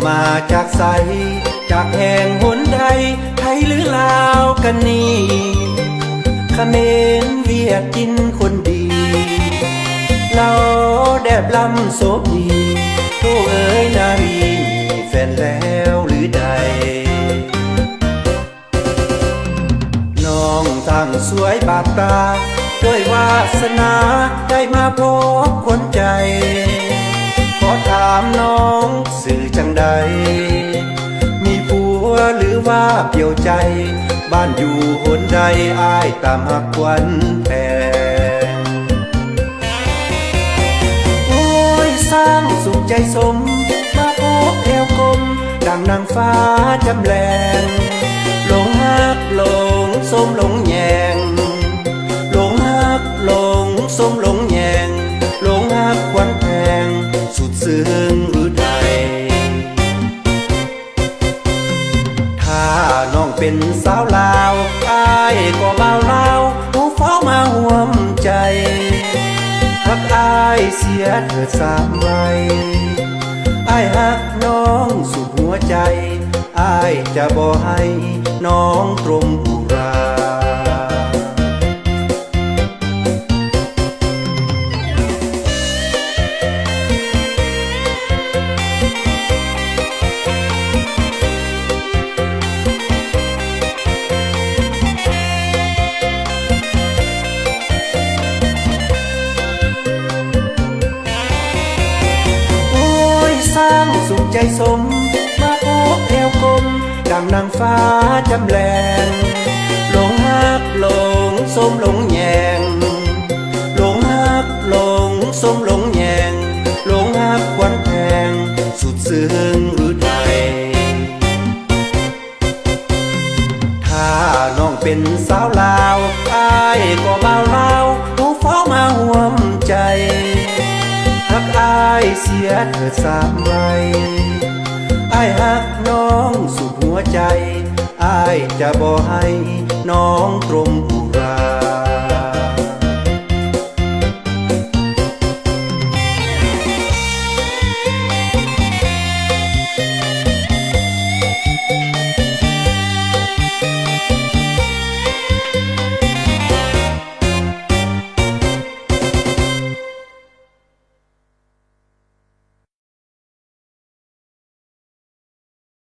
มาจากไสจากแห่งหนใดไทยหรือลาวกันนี่เขมรเวียดกินคนดีเราแดบลำโสพีโตเอ๋ยนารีมีแฟนแล้วหรือใดน้องทั้งสวยบาดตาด้วยวาสนาได้มาพบคนใจขอถามน้องสื่อจังใดมีผัวหรือว่าเปี่ยวใจบ้านอยู่หนใดอ้ายตามหักควันแพงโอ้ยสร้างสุขใจสมมาพบแอวกลมดังนางฟ้าจำแรงหลงฮักหลงสมหลงแยงหลงฮักหลงสมหลงแยงหลงฮักควันแพงสุดซึ้งหรือใดถ้าน้องเป็นสาวลาวอ้ายก็บ่าวลาวผู้เฝ้ามาห่วมใจฮักอ้ายเสียเถิดสามไว้อ้ายฮักน้องสุดหัวใจอ้ายจะบ่ให้น้องตรมอุราสร้างสุขใจสมมาพบแอวกลมดังนางฟ้าจำแรงหลงฮักหลงสมหลงแยงหลงฮักหลงสมหลงแยงหลงฮักควันแพงสุดซึ้งหรือใดถ้าน้องเป็นสาวลาวอ้ายก็บ่าวลาวผู้เฝ้ามาห่วมใจฮักอ้ายเสียเถิดสามไว้อ้ายฮักน้องสุดหัวใจอ้ายจะบ่ให้น้องตรมอุรา